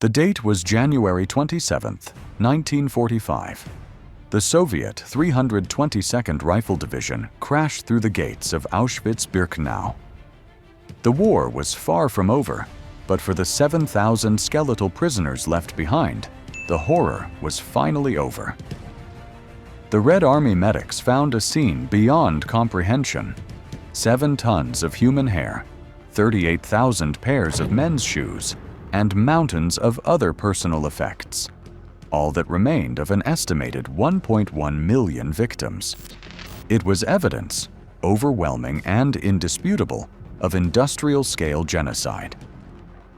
The date was January 27, 1945. The Soviet 322nd Rifle Division crashed through the gates of Auschwitz-Birkenau. The war was far from over, but for the 7,000 skeletal prisoners left behind, the horror was finally over. The Red Army medics found a scene beyond comprehension. 7 tons of human hair, 38,000 pairs of men's shoes, and mountains of other personal effects. All that remained of an estimated 1.1 million victims. It was evidence, overwhelming and indisputable, of industrial-scale genocide.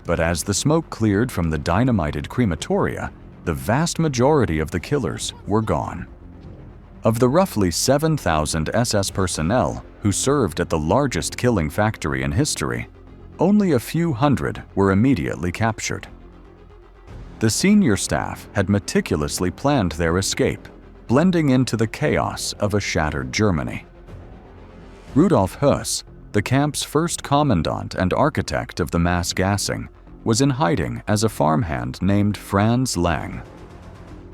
But as the smoke cleared from the dynamited crematoria, the vast majority of the killers were gone. Of the roughly 7,000 SS personnel who served at the largest killing factory in history, only a few hundred were immediately captured. The senior staff had meticulously planned their escape, blending into the chaos of a shattered Germany. Rudolf Höss, the camp's first commandant and architect of the mass gassing, was in hiding as a farmhand named Franz Lang.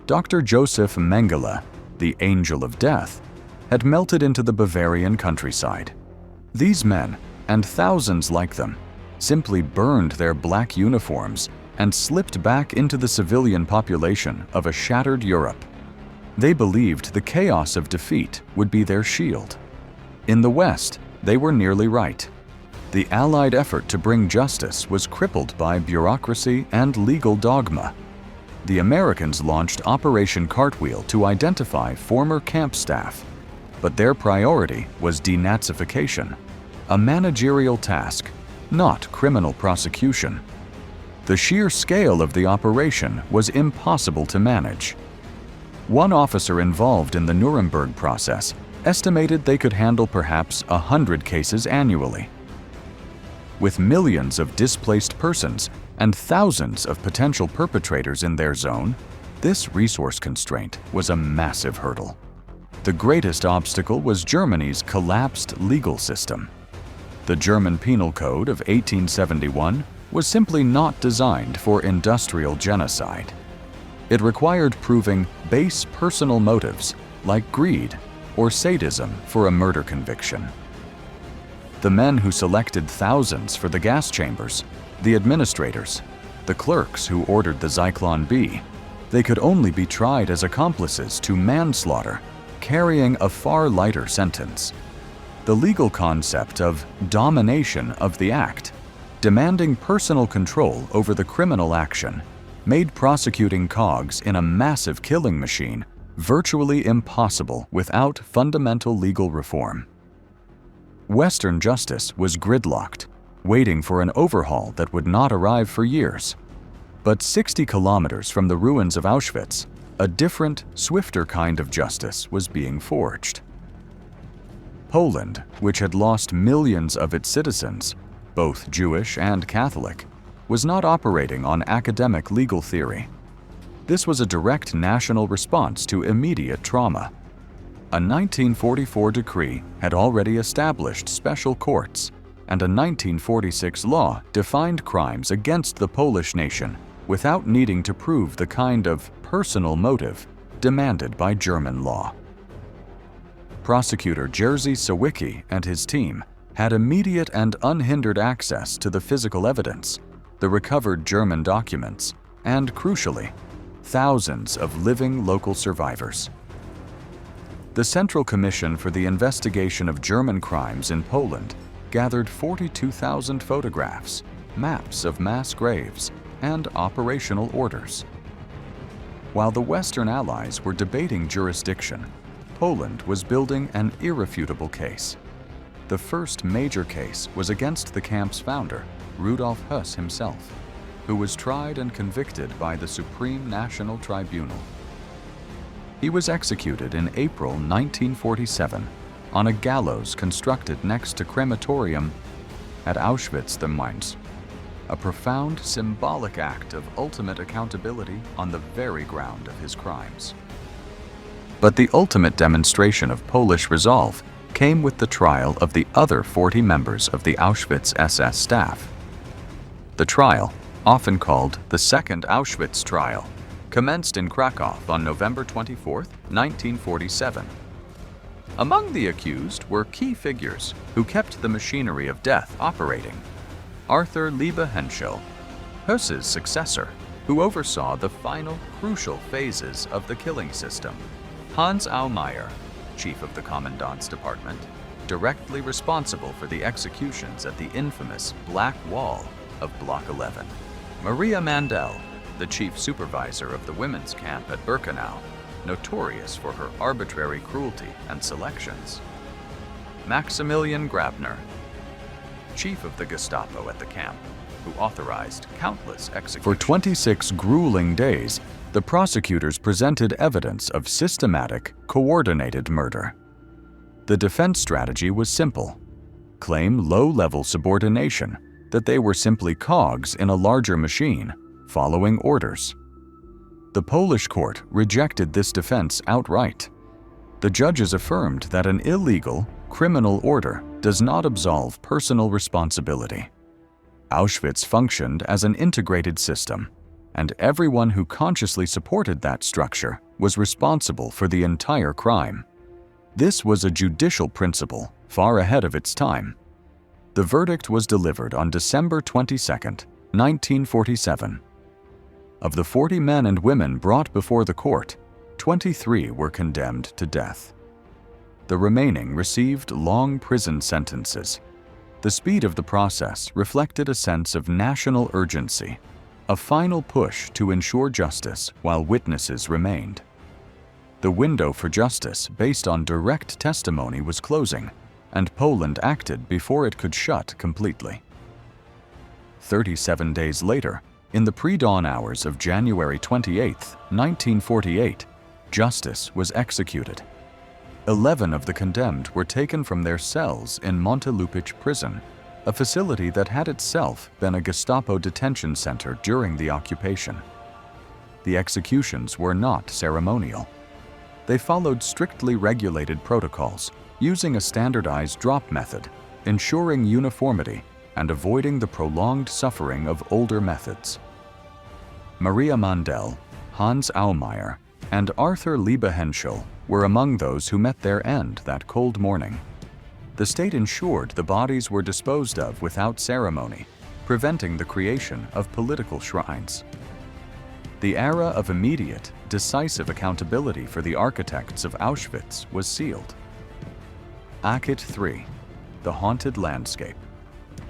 Dr. Joseph Mengele, the Angel of Death, had melted into the Bavarian countryside. These men, and thousands like them, simply burned their black uniforms and slipped back into the civilian population of a shattered Europe. They believed the chaos of defeat would be their shield. In the West, they were nearly right. The Allied effort to bring justice was crippled by bureaucracy and legal dogma. The Americans launched Operation Cartwheel to identify former camp staff, but their priority was de-Nazification, a managerial task, not criminal prosecution. The sheer scale of the operation was impossible to manage. One officer involved in the Nuremberg process estimated they could handle perhaps 100 cases annually. With millions of displaced persons and thousands of potential perpetrators in their zone, this resource constraint was a massive hurdle. The greatest obstacle was Germany's collapsed legal system. The German Penal Code of 1871 was simply not designed for industrial genocide. It required proving base personal motives like greed or sadism for a murder conviction. The men who selected thousands for the gas chambers, the administrators, the clerks who ordered the Zyklon B, they could only be tried as accomplices to manslaughter, carrying a far lighter sentence. The legal concept of domination of the act, demanding personal control over the criminal action, made prosecuting cogs in a massive killing machine virtually impossible without fundamental legal reform. Western justice was gridlocked, waiting for an overhaul that would not arrive for years. But 60 kilometers from the ruins of Auschwitz, a different, swifter kind of justice was being forged. Poland, which had lost millions of its citizens, both Jewish and Catholic, was not operating on academic legal theory. This was a direct national response to immediate trauma. A 1944 decree had already established special courts, and a 1946 law defined crimes against the Polish nation without needing to prove the kind of personal motive demanded by German law. Prosecutor Jerzy Sawicki and his team had immediate and unhindered access to the physical evidence, the recovered German documents, and, crucially, thousands of living local survivors. The Central Commission for the Investigation of German Crimes in Poland gathered 42,000 photographs, maps of mass graves, and operational orders. While the Western Allies were debating jurisdiction, Poland was building an irrefutable case. The first major case was against the camp's founder, Rudolf Höss himself, who was tried and convicted by the Supreme National Tribunal. He was executed in April 1947 on a gallows constructed next to crematorium at Auschwitz-Mainz, a profound symbolic act of ultimate accountability on the very ground of his crimes. But the ultimate demonstration of Polish resolve came with the trial of the other 40 members of the Auschwitz SS staff. The trial, often called the Second Auschwitz Trial, commenced in Krakow on November 24, 1947. Among the accused were key figures who kept the machinery of death operating. Arthur Liebe Henschel, Höss's successor, who oversaw the final crucial phases of the killing system. Hans Aumeier, chief of the Commandant's Department, directly responsible for the executions at the infamous Black Wall of Block 11. Maria Mandel, the chief supervisor of the women's camp at Birkenau, notorious for her arbitrary cruelty and selections. Maximilian Grabner, chief of the Gestapo at the camp, who authorized countless executions. For 26 grueling days, the prosecutors presented evidence of systematic, coordinated murder. The defense strategy was simple: claim low-level subordination, that they were simply cogs in a larger machine, following orders. The Polish court rejected this defense outright. The judges affirmed that an illegal, criminal order does not absolve personal responsibility. Auschwitz functioned as an integrated system, and everyone who consciously supported that structure was responsible for the entire crime. This was a judicial principle far ahead of its time. The verdict was delivered on December 22, 1947. Of the 40 men and women brought before the court, 23 were condemned to death. The remaining received long prison sentences. The speed of the process reflected a sense of national urgency, a final push to ensure justice while witnesses remained. The window for justice based on direct testimony was closing, and Poland acted before it could shut completely. 37 days later, in the pre-dawn hours of January 28, 1948, justice was executed. 11 of the condemned were taken from their cells in Montelupich prison, a facility that had itself been a Gestapo detention center during the occupation. The executions were not ceremonial. They followed strictly regulated protocols, using a standardized drop method, ensuring uniformity and avoiding the prolonged suffering of older methods. Maria Mandel, Hans Aumeier, and Arthur Liebe Henschel were among those who met their end that cold morning. The state ensured the bodies were disposed of without ceremony, preventing the creation of political shrines. The era of immediate, decisive accountability for the architects of Auschwitz was sealed. Act 3: The Haunted Landscape.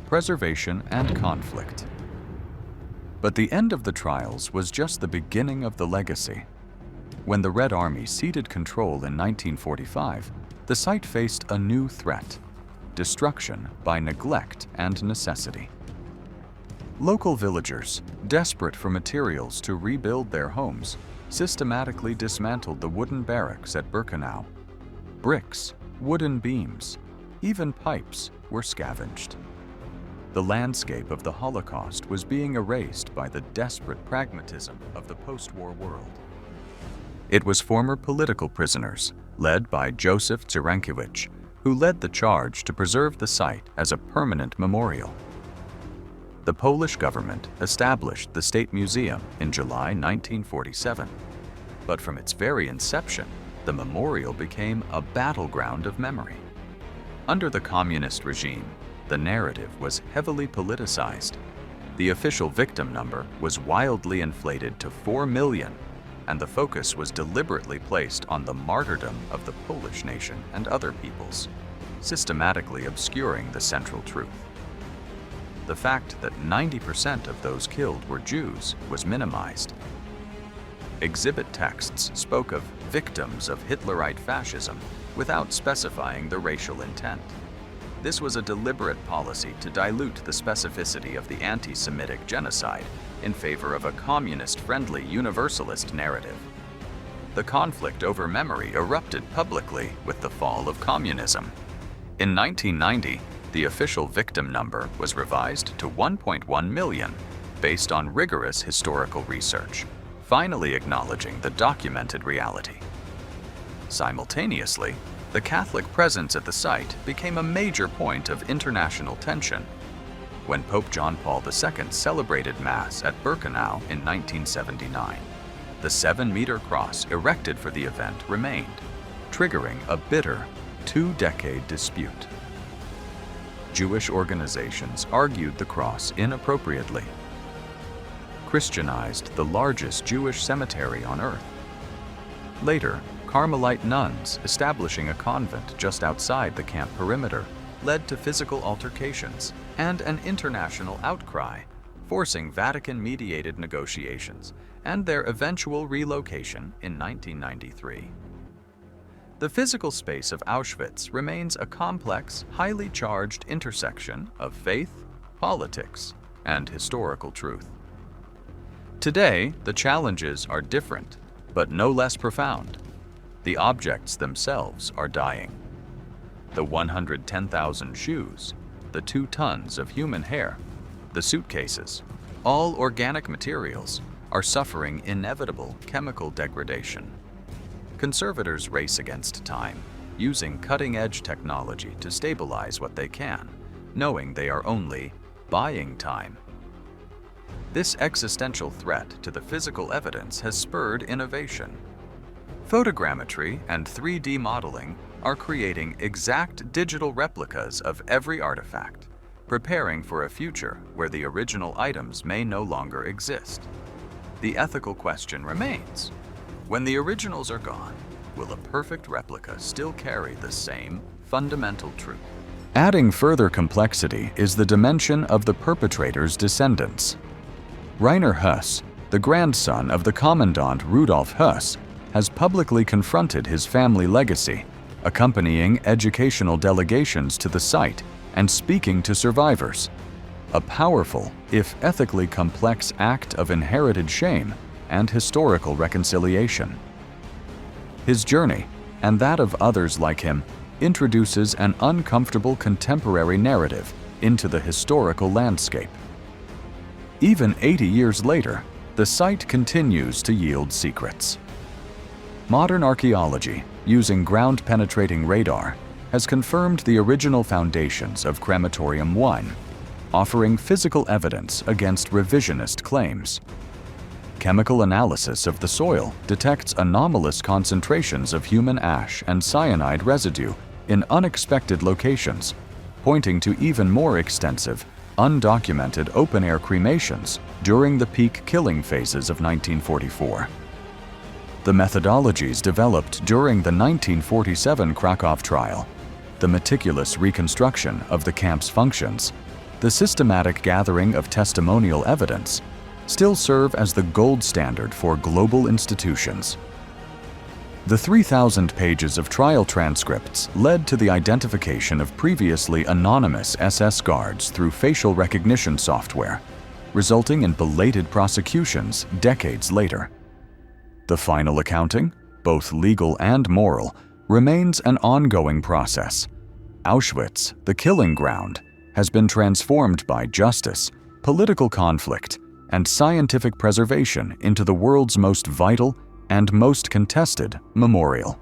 Preservation and conflict. But the end of the trials was just the beginning of the legacy. When the Red Army ceded control in 1945, the site faced a new threat: destruction by neglect and necessity. Local villagers, desperate for materials to rebuild their homes, systematically dismantled the wooden barracks at Birkenau. Bricks, wooden beams, even pipes were scavenged. The landscape of the Holocaust was being erased by the desperate pragmatism of the post-war world. It was former political prisoners, led by Joseph Zirankiewicz, who led the charge to preserve the site as a permanent memorial. The Polish government established the State Museum in July 1947, but from its very inception, the memorial became a battleground of memory. Under the communist regime, the narrative was heavily politicized. The official victim number was wildly inflated to 4 million, and the focus was deliberately placed on the martyrdom of the Polish nation and other peoples, systematically obscuring the central truth. The fact that 90% of those killed were Jews was minimized. Exhibit texts spoke of victims of Hitlerite fascism without specifying the racial intent. This was a deliberate policy to dilute the specificity of the anti-Semitic genocide in favor of a communist-friendly universalist narrative. The conflict over memory erupted publicly with the fall of communism. In 1990, the official victim number was revised to 1.1 million, based on rigorous historical research, finally acknowledging the documented reality. Simultaneously, the Catholic presence at the site became a major point of international tension. when Pope John Paul II celebrated Mass at Birkenau in 1979. The 7-meter cross erected for the event remained, triggering a bitter 2-decade dispute. Jewish organizations argued the cross inappropriately, Christianized the largest Jewish cemetery on earth. Later, Carmelite nuns establishing a convent just outside the camp perimeter led to physical altercations and an international outcry, forcing Vatican-mediated negotiations and their eventual relocation in 1993. The physical space of Auschwitz remains a complex, highly charged intersection of faith, politics, and historical truth. Today, the challenges are different, but no less profound. The objects themselves are dying. The 110,000 shoes, the 2 tons of human hair, the suitcases, all organic materials, are suffering inevitable chemical degradation. Conservators race against time, using cutting-edge technology to stabilize what they can, knowing they are only buying time. This existential threat to the physical evidence has spurred innovation. Photogrammetry and 3D modeling are creating exact digital replicas of every artifact, preparing for a future where the original items may no longer exist. The ethical question remains: when the originals are gone, will a perfect replica still carry the same fundamental truth? Adding further complexity is the dimension of the perpetrators' descendants. Rainer Höss, the grandson of the Commandant Rudolf Höss, has publicly confronted his family legacy, accompanying educational delegations to the site and speaking to survivors. A powerful, if ethically complex act of inherited shame and historical reconciliation. His journey, and that of others like him, introduces an uncomfortable contemporary narrative into the historical landscape. Even 80 years later, the site continues to yield secrets. Modern archaeology, using ground-penetrating radar, has confirmed the original foundations of Crematorium 1, offering physical evidence against revisionist claims. Chemical analysis of the soil detects anomalous concentrations of human ash and cyanide residue in unexpected locations, pointing to even more extensive, undocumented open-air cremations during the peak killing phases of 1944. The methodologies developed during the 1947 Krakow trial, the meticulous reconstruction of the camp's functions, the systematic gathering of testimonial evidence, still serve as the gold standard for global institutions. The 3,000 pages of trial transcripts led to the identification of previously anonymous SS guards through facial recognition software, resulting in belated prosecutions decades later. The final accounting, both legal and moral, remains an ongoing process. Auschwitz, the killing ground, has been transformed by justice, political conflict, and scientific preservation into the world's most vital and most contested memorial.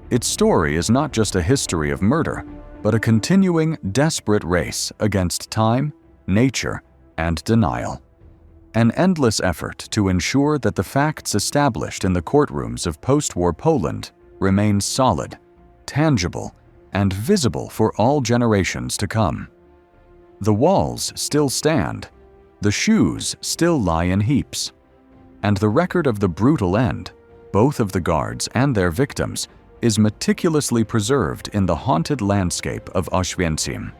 Its story is not just a history of murder, but a continuing, desperate race against time, nature, and denial. An endless effort to ensure that the facts established in the courtrooms of post-war Poland remain solid, tangible, and visible for all generations to come. The walls still stand, the shoes still lie in heaps, and the record of the brutal end, both of the guards and their victims, is meticulously preserved in the haunted landscape of Auschwitz.